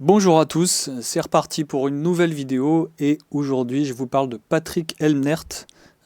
Bonjour à tous, c'est reparti pour une nouvelle vidéo et aujourd'hui je vous parle de Patrick Elmnert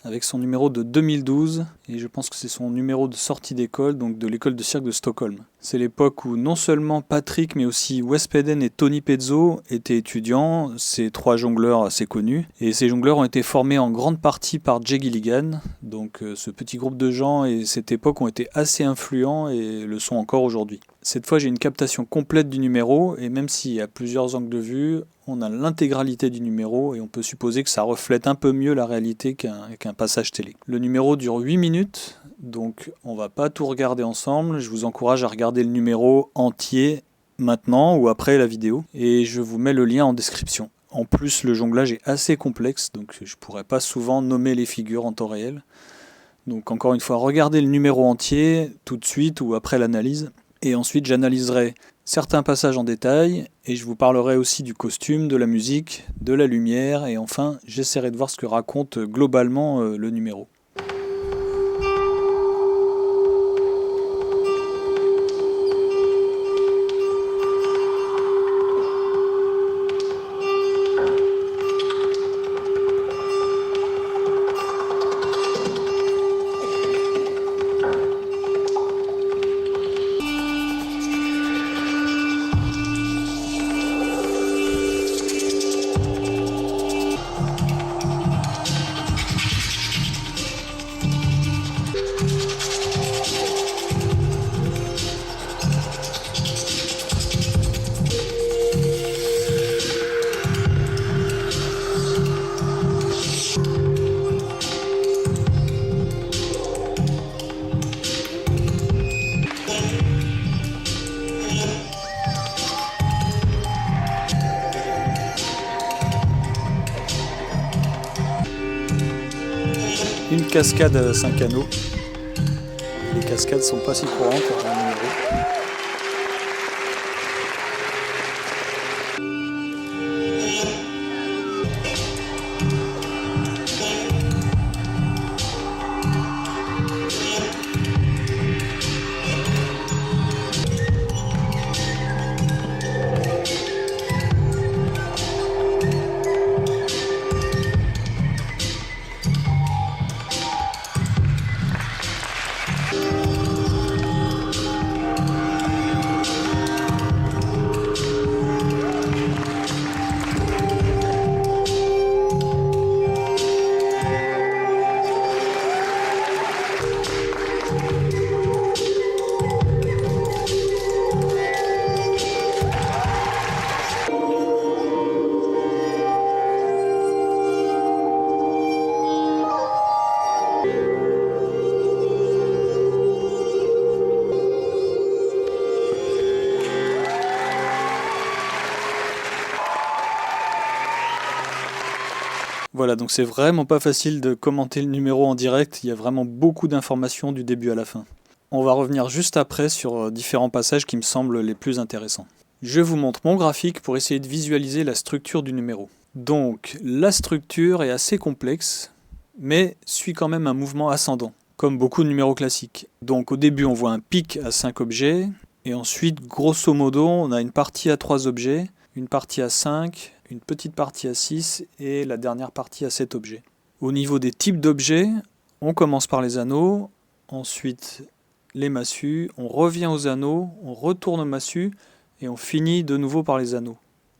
avec son numéro de 2012 et je pense que c'est son numéro de sortie d'école, donc de l'école de cirque de Stockholm. C'est l'époque où non seulement Patrick mais aussi Wes Peden et Tony Pezzo étaient étudiants, ces trois jongleurs assez connus, et ces jongleurs ont été formés en grande partie par Jay Gilligan, donc ce petit groupe de gens et cette époque ont été assez influents et le sont encore aujourd'hui. Cette fois j'ai une captation complète du numéro et même s'il y a plusieurs angles de vue, on a l'intégralité du numéro et on peut supposer que ça reflète un peu mieux la réalité qu'un passage télé. Le numéro dure 8 minutes, donc on va pas tout regarder ensemble. Je vous encourage à regarder le numéro entier maintenant ou après la vidéo et je vous mets le lien en description. En plus, le jonglage est assez complexe, donc je pourrais pas souvent nommer les figures en temps réel. Donc encore une fois, regardez le numéro entier tout de suite ou après l'analyse. Et ensuite, j'analyserai certains passages en détail et je vous parlerai aussi du costume, de la musique, de la lumière et enfin, j'essaierai de voir ce que raconte globalement le numéro. Une cascade à 5 anneaux. Les cascades sont pas si courantes dans le numéro. Voilà, donc c'est vraiment pas facile de commenter le numéro en direct, il y a vraiment beaucoup d'informations du début à la fin. On va revenir juste après sur différents passages qui me semblent les plus intéressants. Je vous montre mon graphique pour essayer de visualiser la structure du numéro. Donc la structure est assez complexe, mais suit quand même un mouvement ascendant, comme beaucoup de numéros classiques. Donc au début on voit un pic à 5 objets, et ensuite grosso modo on a une partie à 3 objets, une partie à 5, une petite partie à 6 et la dernière partie à 7 objets. Au niveau des types d'objets, on commence par les anneaux, ensuite les massues, on revient aux anneaux, on retourne aux massues et on finit de nouveau par les anneaux.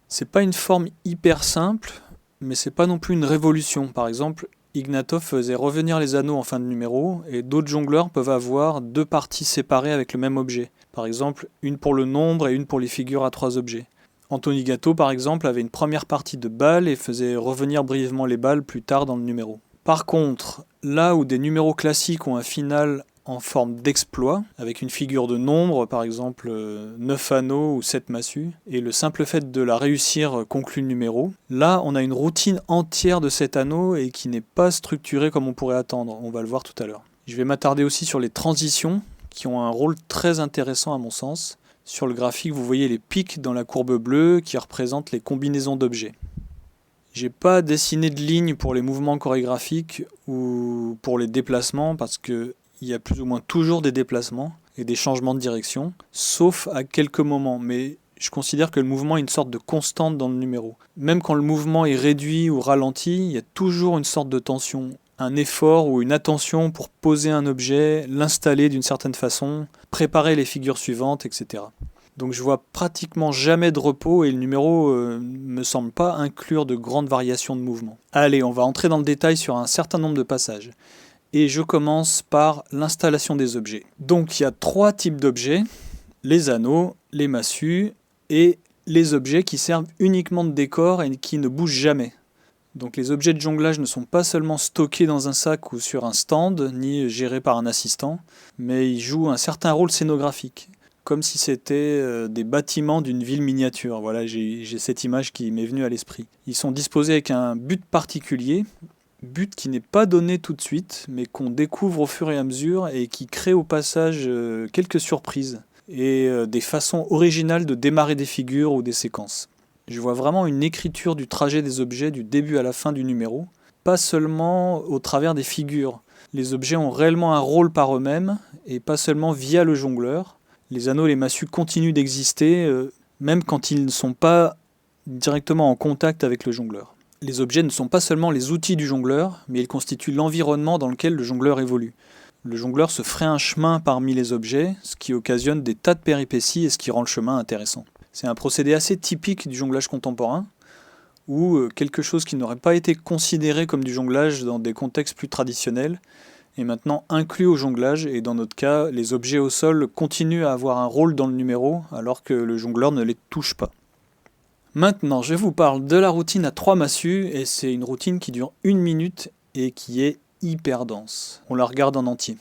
C'est pas une forme hyper simple, mais c'est pas non plus une révolution. Par exemple, Ignatov faisait revenir les anneaux en fin de numéro et d'autres jongleurs peuvent avoir deux parties séparées avec le même objet. Par exemple, une pour le nombre et une pour les figures à 3 objets. Anthony Gatto, par exemple, avait une première partie de balles et faisait revenir brièvement les balles plus tard dans le numéro. Par contre, là où des numéros classiques ont un final en forme d'exploit, avec une figure de nombre, par exemple 9 anneaux ou 7 massues, et le simple fait de la réussir conclut le numéro, là on a une routine entière de 7 anneaux et qui n'est pas structurée comme on pourrait attendre, on va le voir tout à l'heure. Je vais m'attarder aussi sur les transitions, qui ont un rôle très intéressant à mon sens. Sur le graphique, vous voyez les pics dans la courbe bleue qui représentent les combinaisons d'objets. J'ai pas dessiné de ligne pour les mouvements chorégraphiques ou pour les déplacements parce qu'il y a plus ou moins toujours des déplacements et des changements de direction, sauf à quelques moments. Mais je considère que le mouvement est une sorte de constante dans le numéro. Même quand le mouvement est réduit ou ralenti, il y a toujours une sorte de tension, un effort ou une attention pour poser un objet, l'installer d'une certaine façon, préparer les figures suivantes, etc. Donc je vois pratiquement jamais de repos et le numéro me semble pas inclure de grandes variations de mouvement. Allez, on va entrer dans le détail sur un certain nombre de passages. Et je commence par l'installation des objets. Donc il y a 3 types d'objets, les anneaux, les massues et les objets qui servent uniquement de décor et qui ne bougent jamais. Donc les objets de jonglage ne sont pas seulement stockés dans un sac ou sur un stand, ni gérés par un assistant, mais ils jouent un certain rôle scénographique, comme si c'était des bâtiments d'une ville miniature. Voilà, j'ai cette image qui m'est venue à l'esprit. Ils sont disposés avec un but particulier, but qui n'est pas donné tout de suite, mais qu'on découvre au fur et à mesure et qui crée au passage quelques surprises et des façons originales de démarrer des figures ou des séquences. Je vois vraiment une écriture du trajet des objets du début à la fin du numéro, pas seulement au travers des figures. Les objets ont réellement un rôle par eux-mêmes et pas seulement via le jongleur. Les anneaux et les massues continuent d'exister même quand ils ne sont pas directement en contact avec le jongleur. Les objets ne sont pas seulement les outils du jongleur, mais ils constituent l'environnement dans lequel le jongleur évolue. Le jongleur se ferait un chemin parmi les objets, ce qui occasionne des tas de péripéties et ce qui rend le chemin intéressant. C'est un procédé assez typique du jonglage contemporain, où quelque chose qui n'aurait pas été considéré comme du jonglage dans des contextes plus traditionnels est maintenant inclus au jonglage, et dans notre cas, les objets au sol continuent à avoir un rôle dans le numéro, alors que le jongleur ne les touche pas. Maintenant, je vous parle de la routine à 3 massues, et c'est une routine qui dure 1 minute et qui est hyper dense. On la regarde en entier.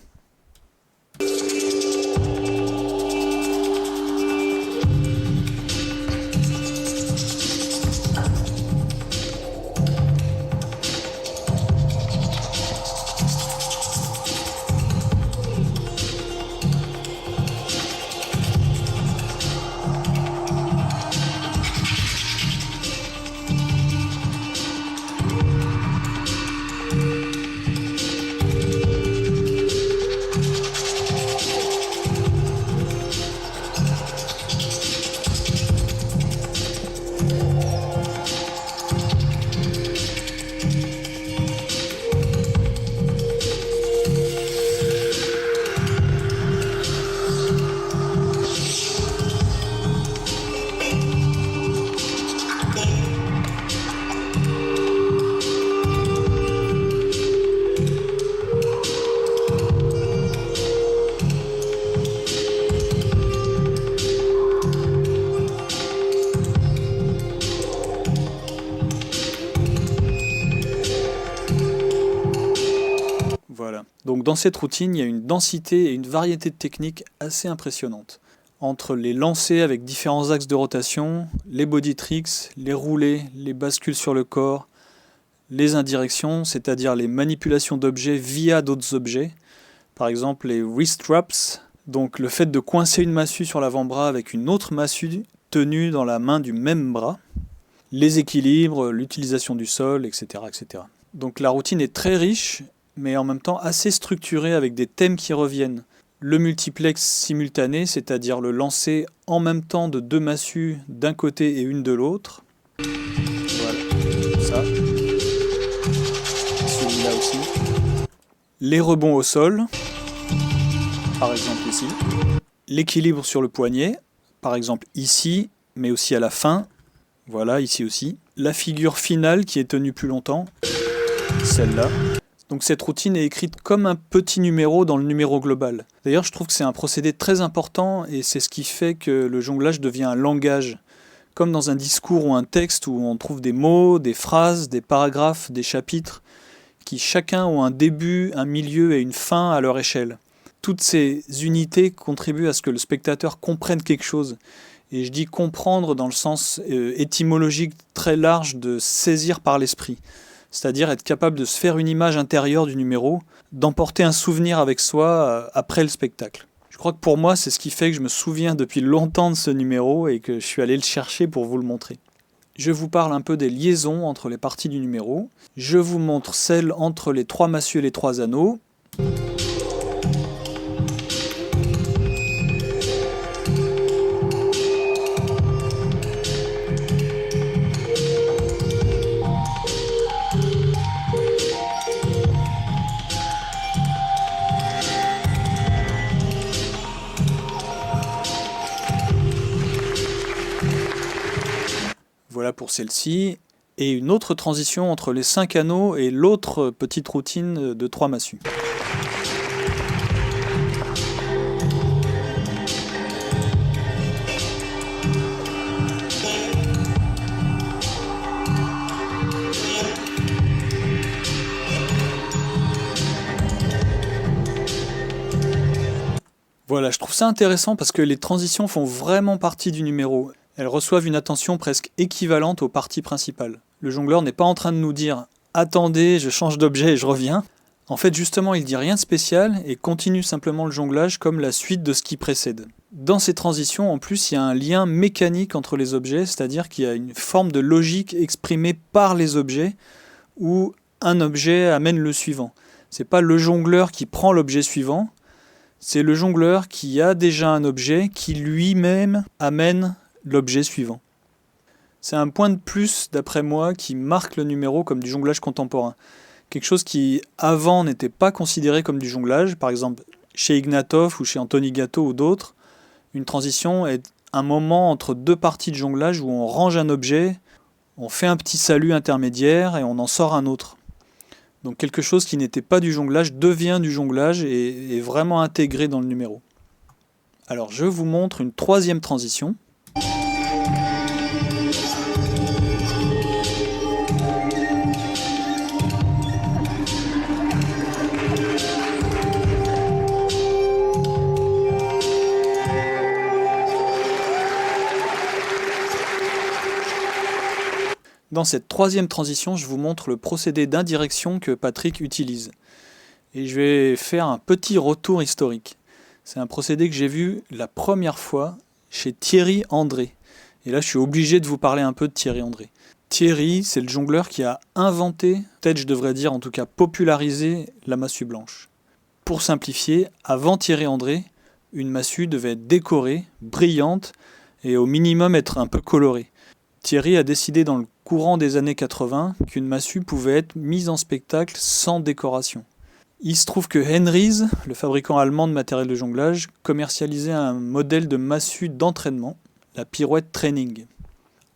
Voilà. Donc dans cette routine, il y a une densité et une variété de techniques assez impressionnantes. Entre les lancers avec différents axes de rotation, les body tricks, les roulés, les bascules sur le corps, les indirections, c'est-à-dire les manipulations d'objets via d'autres objets, par exemple les wrist wraps, donc le fait de coincer une massue sur l'avant-bras avec une autre massue tenue dans la main du même bras, les équilibres, l'utilisation du sol, etc., etc. Donc la routine est très riche, mais en même temps assez structurée avec des thèmes qui reviennent. Le multiplex simultané, c'est-à-dire le lancer en même temps de 2 massues d'un côté et une de l'autre. Voilà, ça. Celui-là aussi. Les rebonds au sol, par exemple ici. L'équilibre sur le poignet, par exemple ici, mais aussi à la fin. Voilà, ici aussi. La figure finale qui est tenue plus longtemps, celle-là. Donc cette routine est écrite comme un petit numéro dans le numéro global. D'ailleurs, je trouve que c'est un procédé très important et c'est ce qui fait que le jonglage devient un langage. Comme dans un discours ou un texte où on trouve des mots, des phrases, des paragraphes, des chapitres qui chacun ont un début, un milieu et une fin à leur échelle. Toutes ces unités contribuent à ce que le spectateur comprenne quelque chose. Et je dis comprendre dans le sens étymologique très large de saisir par l'esprit. C'est-à-dire être capable de se faire une image intérieure du numéro, d'emporter un souvenir avec soi après le spectacle. Je crois que pour moi, c'est ce qui fait que je me souviens depuis longtemps de ce numéro et que je suis allé le chercher pour vous le montrer. Je vous parle un peu des liaisons entre les parties du numéro. Je vous montre celle entre les 3 massues et les 3 anneaux. Voilà pour celle-ci. Et une autre transition entre les 5 anneaux et l'autre petite routine de 3 massues. Voilà, je trouve ça intéressant parce que les transitions font vraiment partie du numéro. Elles reçoivent une attention presque équivalente aux parties principales. Le jongleur n'est pas en train de nous dire « Attendez, je change d'objet et je reviens ». En fait, justement, il dit rien de spécial et continue simplement le jonglage comme la suite de ce qui précède. Dans ces transitions, en plus, il y a un lien mécanique entre les objets, c'est-à-dire qu'il y a une forme de logique exprimée par les objets où un objet amène le suivant. C'est pas le jongleur qui prend l'objet suivant, c'est le jongleur qui a déjà un objet qui lui-même amène l'objet suivant. C'est un point de plus, d'après moi, qui marque le numéro comme du jonglage contemporain. Quelque chose qui, avant, n'était pas considéré comme du jonglage. Par exemple, chez Ignatov ou chez Anthony Gatto ou d'autres, une transition est un moment entre deux parties de jonglage où on range un objet, on fait un petit salut intermédiaire et on en sort un autre. Donc quelque chose qui n'était pas du jonglage devient du jonglage et est vraiment intégré dans le numéro. Alors je vous montre une troisième transition. Dans cette troisième transition, je vous montre le procédé d'indirection que Patrick utilise. Et je vais faire un petit retour historique. C'est un procédé que j'ai vu la première fois chez Thierry André. Et là, je suis obligé de vous parler un peu de Thierry André. Thierry, c'est le jongleur qui a inventé, peut-être je devrais dire en tout cas popularisé, la massue blanche. Pour simplifier, avant Thierry André, une massue devait être décorée, brillante et au minimum être un peu colorée. Thierry a décidé dans le courant des années 80 qu'une massue pouvait être mise en spectacle sans décoration. Il se trouve que Henrys, le fabricant allemand de matériel de jonglage, commercialisait un modèle de massue d'entraînement, la pirouette training,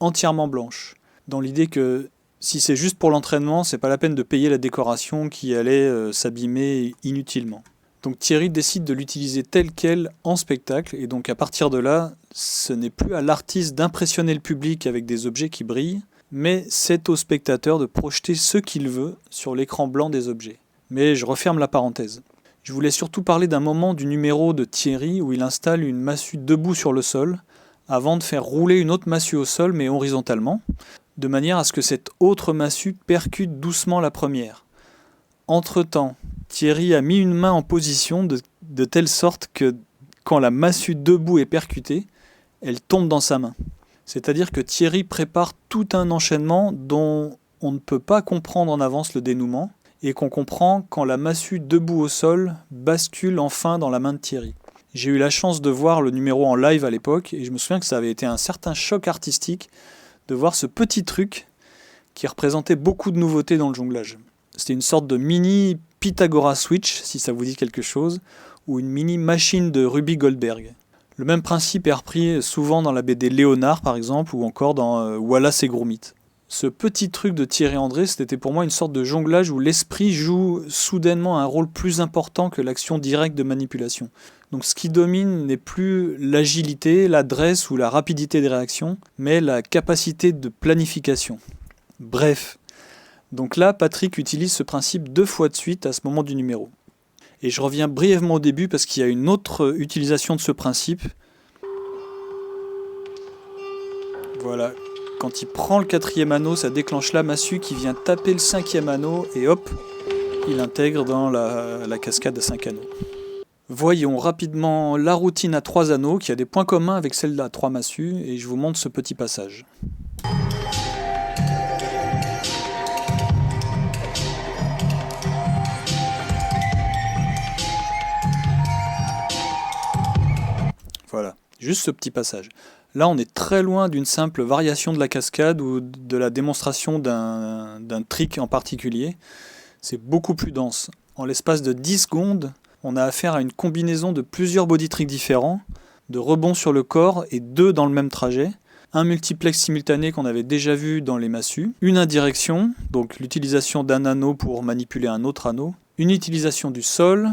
entièrement blanche, dans l'idée que si c'est juste pour l'entraînement, c'est pas la peine de payer la décoration qui allait s'abîmer inutilement. Donc Thierry décide de l'utiliser tel quel en spectacle, et donc à partir de là, ce n'est plus à l'artiste d'impressionner le public avec des objets qui brillent, mais c'est au spectateur de projeter ce qu'il veut sur l'écran blanc des objets. Mais je referme la parenthèse. Je voulais surtout parler d'un moment du numéro de Thierry où il installe une massue debout sur le sol, avant de faire rouler une autre massue au sol, mais horizontalement, de manière à ce que cette autre massue percute doucement la première. Entre-temps, Thierry a mis une main en position de telle sorte que quand la massue debout est percutée, elle tombe dans sa main. C'est-à-dire que Thierry prépare tout un enchaînement dont on ne peut pas comprendre en avance le dénouement, et qu'on comprend quand la massue debout au sol bascule enfin dans la main de Thierry. J'ai eu la chance de voir le numéro en live à l'époque, et je me souviens que ça avait été un certain choc artistique de voir ce petit truc qui représentait beaucoup de nouveautés dans le jonglage. C'était une sorte de mini Pythagora Switch, si ça vous dit quelque chose, ou une mini machine de Ruby Goldberg. Le même principe est repris souvent dans la BD Léonard par exemple, ou encore dans Wallace et Gromit. Ce petit truc de Thierry André, c'était pour moi une sorte de jonglage où l'esprit joue soudainement un rôle plus important que l'action directe de manipulation. Donc ce qui domine n'est plus l'agilité, l'adresse ou la rapidité des réactions, mais la capacité de planification. Bref. Donc là, Patrick utilise ce principe 2 fois de suite à ce moment du numéro. Et je reviens brièvement au début parce qu'il y a une autre utilisation de ce principe. Voilà. Quand il prend le 4e anneau, ça déclenche la massue qui vient taper le 5e anneau et hop, il intègre dans la cascade à 5 anneaux. Voyons rapidement la routine à 3 anneaux qui a des points communs avec celle à 3 massues et je vous montre ce petit passage. Voilà, juste ce petit passage. Là, on est très loin d'une simple variation de la cascade ou de la démonstration d'un trick en particulier. C'est beaucoup plus dense. En l'espace de 10 secondes, on a affaire à une combinaison de plusieurs body tricks différents, de rebonds sur le corps et 2 dans le même trajet, un multiplex simultané qu'on avait déjà vu dans les massues, une indirection, donc l'utilisation d'un anneau pour manipuler un autre anneau, une utilisation du sol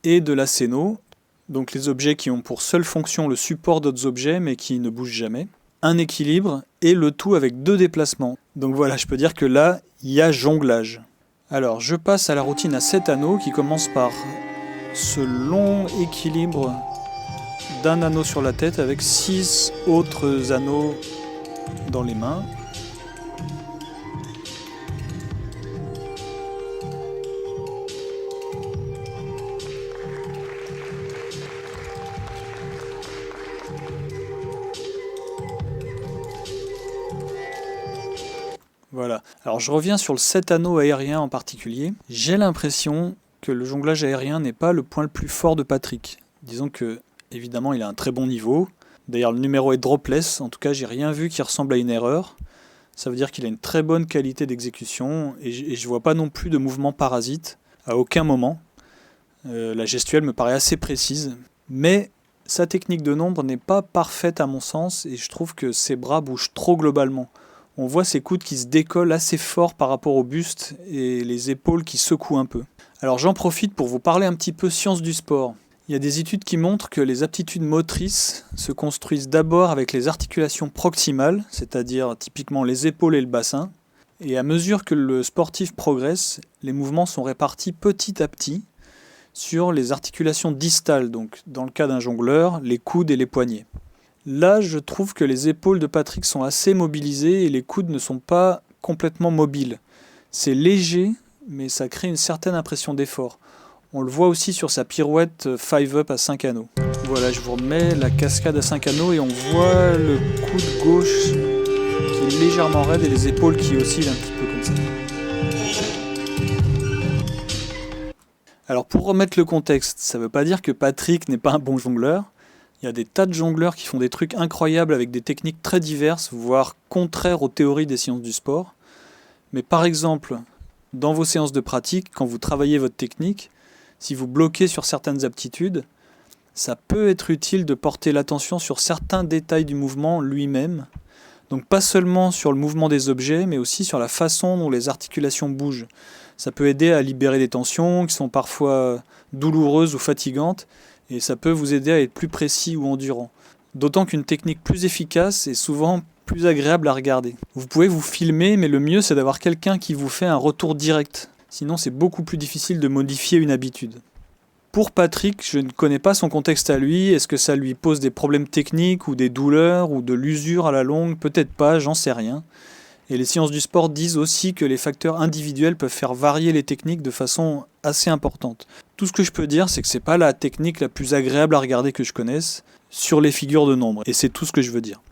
et de l'acéno, donc les objets qui ont pour seule fonction le support d'autres objets mais qui ne bougent jamais, un équilibre et le tout avec 2 déplacements. Donc voilà, je peux dire que là, il y a jonglage. Alors je passe à la routine à 7 anneaux qui commence par ce long équilibre d'un anneau sur la tête avec 6 autres anneaux dans les mains. Voilà. Alors je reviens sur le 7 anneaux aérien en particulier. J'ai l'impression que le jonglage aérien n'est pas le point le plus fort de Patrick. Disons que, évidemment, il a un très bon niveau. D'ailleurs, le numéro est dropless. En tout cas, j'ai rien vu qui ressemble à une erreur. Ça veut dire qu'il a une très bonne qualité d'exécution. Et je vois pas non plus de mouvement parasite à aucun moment. La gestuelle me paraît assez précise. Mais sa technique de nombre n'est pas parfaite à mon sens. Et je trouve que ses bras bougent trop globalement. On voit ses coudes qui se décollent assez fort par rapport au buste et les épaules qui secouent un peu. Alors j'en profite pour vous parler un petit peu sciences du sport. Il y a des études qui montrent que les aptitudes motrices se construisent d'abord avec les articulations proximales, c'est-à-dire typiquement les épaules et le bassin. Et à mesure que le sportif progresse, les mouvements sont répartis petit à petit sur les articulations distales, donc dans le cas d'un jongleur, les coudes et les poignets. Là, je trouve que les épaules de Patrick sont assez mobilisées et les coudes ne sont pas complètement mobiles. C'est léger, mais ça crée une certaine impression d'effort. On le voit aussi sur sa pirouette 5-up à 5 anneaux. Voilà, je vous remets la cascade à 5 anneaux et on voit le coude gauche qui est légèrement raide et les épaules qui oscillent un petit peu comme ça. Alors pour remettre le contexte, ça ne veut pas dire que Patrick n'est pas un bon jongleur. Il y a des tas de jongleurs qui font des trucs incroyables avec des techniques très diverses, voire contraires aux théories des sciences du sport. Mais par exemple, dans vos séances de pratique, quand vous travaillez votre technique, si vous bloquez sur certaines aptitudes, ça peut être utile de porter l'attention sur certains détails du mouvement lui-même. Donc pas seulement sur le mouvement des objets, mais aussi sur la façon dont les articulations bougent. Ça peut aider à libérer des tensions qui sont parfois douloureuses ou fatigantes, et ça peut vous aider à être plus précis ou endurant. D'autant qu'une technique plus efficace est souvent plus agréable à regarder. Vous pouvez vous filmer, mais le mieux c'est d'avoir quelqu'un qui vous fait un retour direct. Sinon c'est beaucoup plus difficile de modifier une habitude. Pour Patrick, je ne connais pas son contexte à lui. Est-ce que ça lui pose des problèmes techniques ou des douleurs ou de l'usure à la longue? Peut-être pas, j'en sais rien. Et les sciences du sport disent aussi que les facteurs individuels peuvent faire varier les techniques de façon assez importante. Tout ce que je peux dire, c'est que c'est pas la technique la plus agréable à regarder que je connaisse sur les figures de nombre. Et c'est tout ce que je veux dire.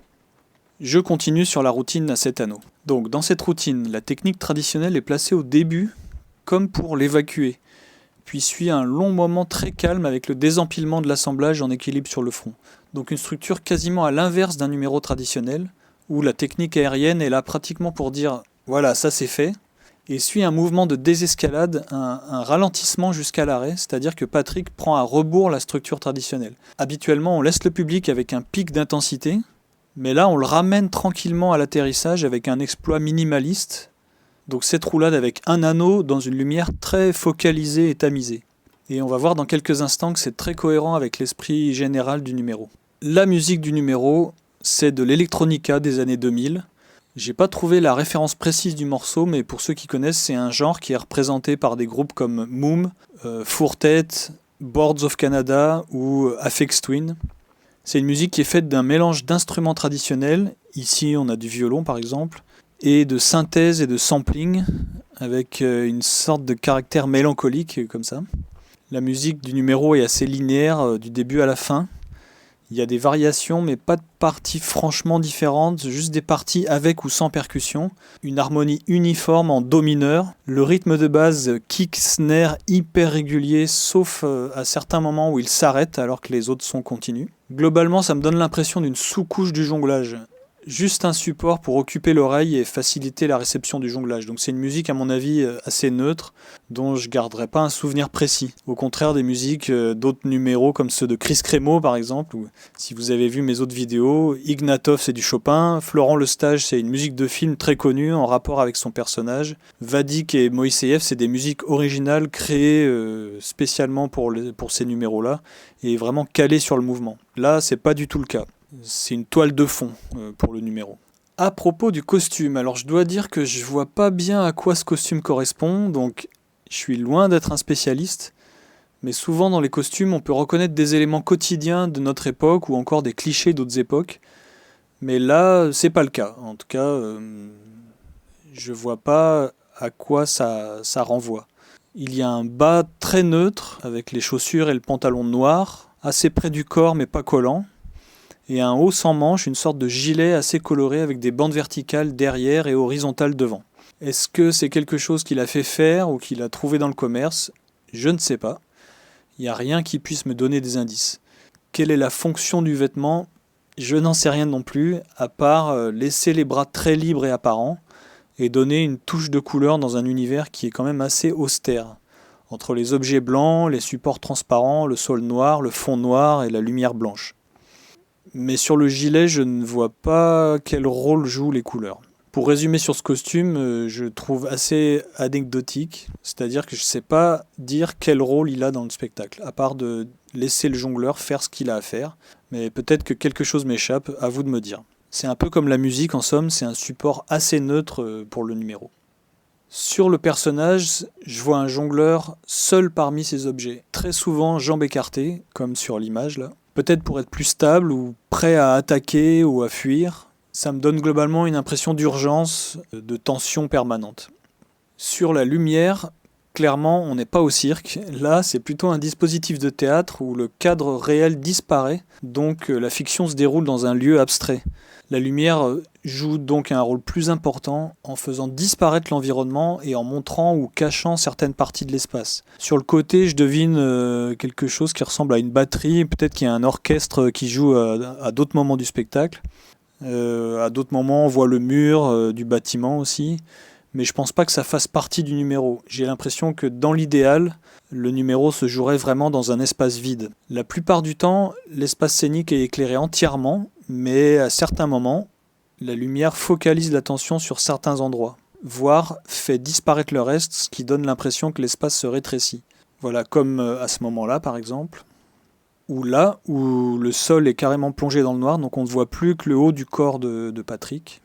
Je continue sur la routine à 7 anneaux. Donc dans cette routine, la technique traditionnelle est placée au début comme pour l'évacuer. Puis suit un long moment très calme avec le désempilement de l'assemblage en équilibre sur le front. Donc une structure quasiment à l'inverse d'un numéro traditionnel, où la technique aérienne est là pratiquement pour dire « voilà, ça c'est fait », et suit un mouvement de désescalade, un ralentissement jusqu'à l'arrêt, c'est-à-dire que Patrick prend à rebours la structure traditionnelle. Habituellement, on laisse le public avec un pic d'intensité, mais là on le ramène tranquillement à l'atterrissage avec un exploit minimaliste, donc cette roulade avec un anneau dans une lumière très focalisée et tamisée. Et on va voir dans quelques instants que c'est très cohérent avec l'esprit général du numéro. La musique du numéro, c'est de l'electronica des années 2000. J'ai pas trouvé la référence précise du morceau, mais pour ceux qui connaissent, c'est un genre qui est représenté par des groupes comme Moom, Four Tet, Boards of Canada ou Aphex Twin. C'est une musique qui est faite d'un mélange d'instruments traditionnels, ici on a du violon par exemple, et de synthèse et de sampling, avec une sorte de caractère mélancolique comme ça. La musique du numéro est assez linéaire du début à la fin. Il y a des variations, mais pas de parties franchement différentes, juste des parties avec ou sans percussion. Une harmonie uniforme en do mineur. Le rythme de base kick, snare hyper régulier, sauf à certains moments où il s'arrête alors que les autres sons continuent. Globalement, ça me donne l'impression d'une sous-couche du jonglage. juste un support pour occuper l'oreille et faciliter la réception du jonglage. Donc c'est une musique à mon avis assez neutre, dont je garderai pas un souvenir précis. Au contraire des musiques d'autres numéros comme ceux de Chris Crémeau par exemple, ou si vous avez vu mes autres vidéos, Ignatov c'est du Chopin, Florent Lestage c'est une musique de film très connue en rapport avec son personnage, Vadik et Moïseyev c'est des musiques originales créées spécialement pour ces numéros-là et vraiment calées sur le mouvement. Là c'est pas du tout le cas. C'est une toile de fond pour le numéro. À propos du costume, alors je dois dire que je vois pas bien à quoi ce costume correspond, donc je suis loin d'être un spécialiste, mais souvent dans les costumes on peut reconnaître des éléments quotidiens de notre époque ou encore des clichés d'autres époques, mais là c'est pas le cas. En tout cas, je vois pas à quoi ça renvoie. Il y a un bas très neutre avec les chaussures et le pantalon noir, assez près du corps mais pas collant. Et un haut sans manches, une sorte de gilet assez coloré avec des bandes verticales derrière et horizontales devant. Est-ce que c'est quelque chose qu'il a fait faire ou qu'il a trouvé dans le commerce ? Je ne sais pas. Il n'y a rien qui puisse me donner des indices. Quelle est la fonction du vêtement ? Je n'en sais rien non plus, à part laisser les bras très libres et apparents et donner une touche de couleur dans un univers qui est quand même assez austère. Entre les objets blancs, les supports transparents, le sol noir, le fond noir et la lumière blanche. Mais sur le gilet, je ne vois pas quel rôle jouent les couleurs. Pour résumer sur ce costume, je trouve assez anecdotique, c'est-à-dire que je ne sais pas dire quel rôle il a dans le spectacle, à part de laisser le jongleur faire ce qu'il a à faire, mais peut-être que quelque chose m'échappe, à vous de me dire. C'est un peu comme la musique, en somme, c'est un support assez neutre pour le numéro. Sur le personnage, je vois un jongleur seul parmi ses objets, très souvent jambes écartées, comme sur l'image là. Peut-être pour être plus stable ou prêt à attaquer ou à fuir. Ça me donne globalement une impression d'urgence, de tension permanente. Sur la lumière, clairement, on n'est pas au cirque. Là, c'est plutôt un dispositif de théâtre où le cadre réel disparaît, donc la fiction se déroule dans un lieu abstrait. La lumière joue donc un rôle plus important en faisant disparaître l'environnement et en montrant ou cachant certaines parties de l'espace. Sur le côté, je devine quelque chose qui ressemble à une batterie, peut-être qu'il y a un orchestre qui joue à d'autres moments du spectacle. À d'autres moments, on voit le mur du bâtiment aussi, mais je pense pas que ça fasse partie du numéro. J'ai l'impression que dans l'idéal, le numéro se jouerait vraiment dans un espace vide. La plupart du temps, l'espace scénique est éclairé entièrement, mais à certains moments, la lumière focalise l'attention sur certains endroits, voire fait disparaître le reste, ce qui donne l'impression que l'espace se rétrécit. Voilà, comme à ce moment-là par exemple, ou là où le sol est carrément plongé dans le noir, donc on ne voit plus que le haut du corps de Patrick,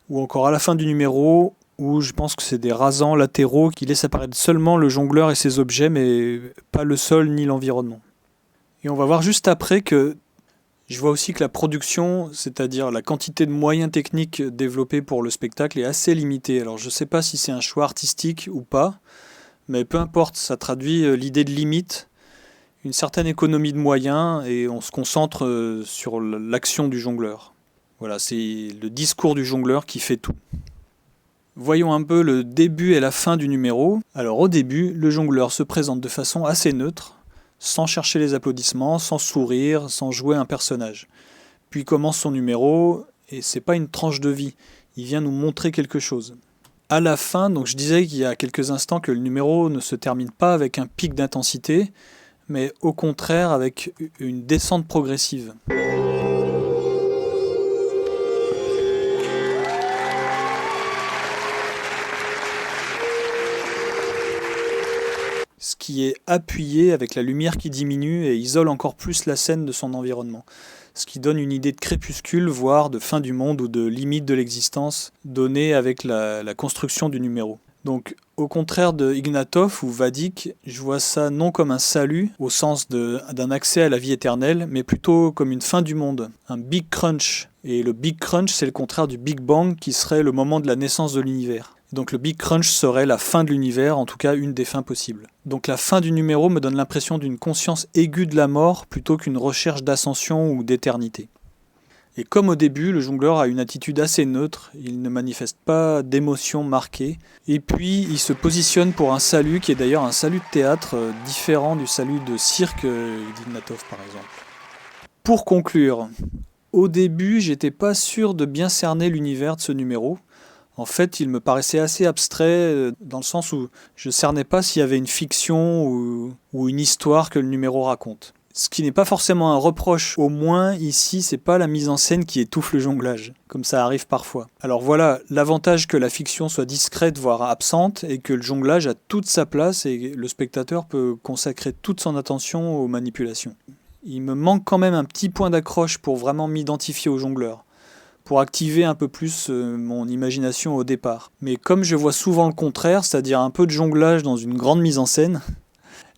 ou encore à la fin du numéro, où je pense que c'est des rasants latéraux qui laissent apparaître seulement le jongleur et ses objets, mais pas le sol ni l'environnement. Et on va voir juste après que je vois aussi que la production, c'est-à-dire la quantité de moyens techniques développés pour le spectacle est assez limitée. Alors je ne sais pas si c'est un choix artistique ou pas, mais peu importe, ça traduit l'idée de limite, une certaine économie de moyens, et on se concentre sur l'action du jongleur. Voilà, c'est le discours du jongleur qui fait tout. Voyons un peu le début et la fin du numéro. Alors au début, le jongleur se présente de façon assez neutre, sans chercher les applaudissements, sans sourire, sans jouer un personnage. Puis commence son numéro, et c'est pas une tranche de vie, il vient nous montrer quelque chose. À la fin, donc je disais qu'il y a quelques instants que le numéro ne se termine pas avec un pic d'intensité, mais au contraire avec une descente progressive. Ce qui est appuyé avec la lumière qui diminue et isole encore plus la scène de son environnement. Ce qui donne une idée de crépuscule, voire de fin du monde ou de limite de l'existence, donnée avec la construction du numéro. Donc, au contraire de Ignatov ou Vadik, je vois ça non comme un salut, au sens d'un accès à la vie éternelle, mais plutôt comme une fin du monde, un Big Crunch. Et le Big Crunch, c'est le contraire du Big Bang, qui serait le moment de la naissance de l'univers. Donc le Big Crunch serait la fin de l'univers, en tout cas une des fins possibles. Donc la fin du numéro me donne l'impression d'une conscience aiguë de la mort, plutôt qu'une recherche d'ascension ou d'éternité. Et comme au début, le jongleur a une attitude assez neutre, il ne manifeste pas d'émotion marquée, et puis il se positionne pour un salut qui est d'ailleurs un salut de théâtre différent du salut de cirque d'Ignatov par exemple. Pour conclure, Au début, j'étais pas sûr de bien cerner l'univers de ce numéro. En fait, il me paraissait assez abstrait, dans le sens où je cernais pas s'il y avait une fiction ou une histoire que le numéro raconte. Ce qui n'est pas forcément un reproche, au moins ici, c'est pas la mise en scène qui étouffe le jonglage, comme ça arrive parfois. Alors voilà, l'avantage que la fiction soit discrète, voire absente, et que le jonglage a toute sa place et le spectateur peut consacrer toute son attention aux manipulations. Il me manque quand même un petit point d'accroche pour vraiment m'identifier au jongleur, pour activer un peu plus mon imagination au départ. Mais comme je vois souvent le contraire, c'est-à-dire un peu de jonglage dans une grande mise en scène,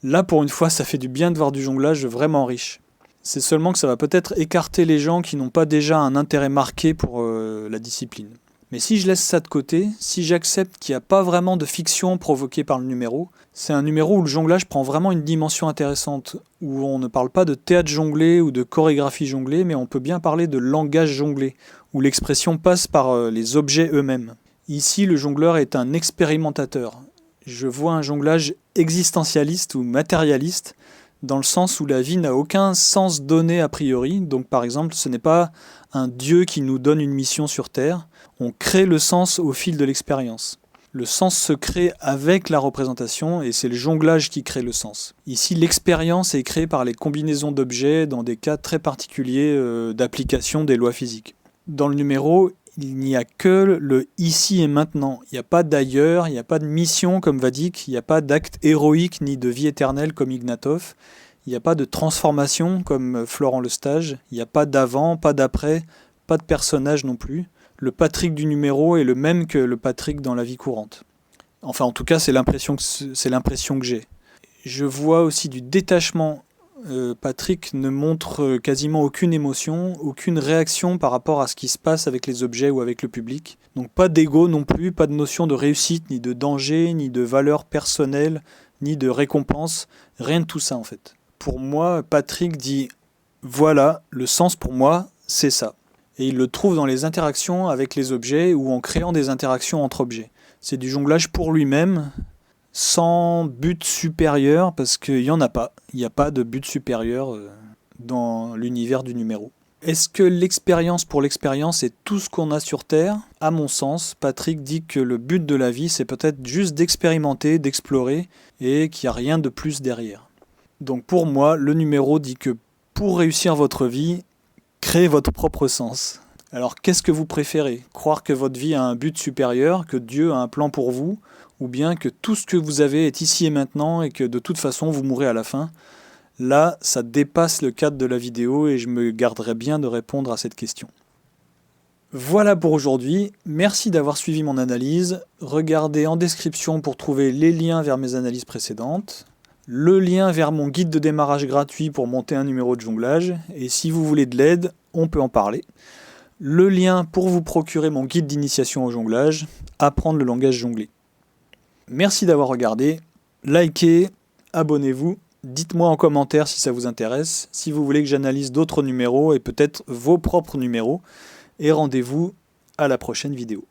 là pour une fois ça fait du bien de voir du jonglage vraiment riche. C'est seulement que ça va peut-être écarter les gens qui n'ont pas déjà un intérêt marqué pour la discipline. Mais si je laisse ça de côté, si j'accepte qu'il n'y a pas vraiment de fiction provoquée par le numéro, c'est un numéro où le jonglage prend vraiment une dimension intéressante, où on ne parle pas de théâtre jonglé ou de chorégraphie jonglée, mais on peut bien parler de langage jonglé, où l'expression passe par les objets eux-mêmes. Ici, le jongleur est un expérimentateur. Je vois un jonglage existentialiste ou matérialiste, dans le sens où la vie n'a aucun sens donné a priori. Donc par exemple, ce n'est pas un dieu qui nous donne une mission sur Terre, on crée le sens au fil de l'expérience. Le sens se crée avec la représentation et c'est le jonglage qui crée le sens. Ici, l'expérience est créée par les combinaisons d'objets dans des cas très particuliers d'application des lois physiques. Dans le numéro, il n'y a que le ici et maintenant. Il n'y a pas d'ailleurs, il n'y a pas de mission comme Vadik, il n'y a pas d'acte héroïque ni de vie éternelle comme Ignatov, il n'y a pas de transformation comme Florent Lestage, il n'y a pas d'avant, pas d'après, pas de personnage non plus. Le Patrick du numéro est le même que le Patrick dans la vie courante. Enfin, en tout cas, c'est l'impression que j'ai. Je vois aussi du détachement. Patrick ne montre quasiment aucune émotion, aucune réaction par rapport à ce qui se passe avec les objets ou avec le public. Donc pas d'ego non plus, pas de notion de réussite, ni de danger, ni de valeur personnelle, ni de récompense, rien de tout ça en fait. Pour moi, Patrick dit « voilà, le sens pour moi, c'est ça ». Et il le trouve dans les interactions avec les objets ou en créant des interactions entre objets. C'est du jonglage pour lui-même, sans but supérieur, parce qu'il n'y en a pas. Il n'y a pas de but supérieur dans l'univers du numéro. Est-ce que l'expérience pour l'expérience est tout ce qu'on a sur Terre ? À mon sens, Patrick dit que le but de la vie, c'est peut-être juste d'expérimenter, d'explorer, et qu'il n'y a rien de plus derrière. Donc pour moi, le numéro dit que pour réussir votre vie, créez votre propre sens. Alors qu'est-ce que vous préférez ? Croire que votre vie a un but supérieur, que Dieu a un plan pour vous, ou bien que tout ce que vous avez est ici et maintenant et que de toute façon vous mourrez à la fin ? Là, ça dépasse le cadre de la vidéo et je me garderai bien de répondre à cette question. Voilà pour aujourd'hui, merci d'avoir suivi mon analyse. Regardez en description pour trouver les liens vers mes analyses précédentes, le lien vers mon guide de démarrage gratuit pour monter un numéro de jonglage, et si vous voulez de l'aide, on peut en parler. Le lien pour vous procurer mon guide d'initiation au jonglage, apprendre le langage jonglé. Merci d'avoir regardé, likez, abonnez-vous, dites-moi en commentaire si ça vous intéresse, si vous voulez que j'analyse d'autres numéros et peut-être vos propres numéros, et rendez-vous à la prochaine vidéo.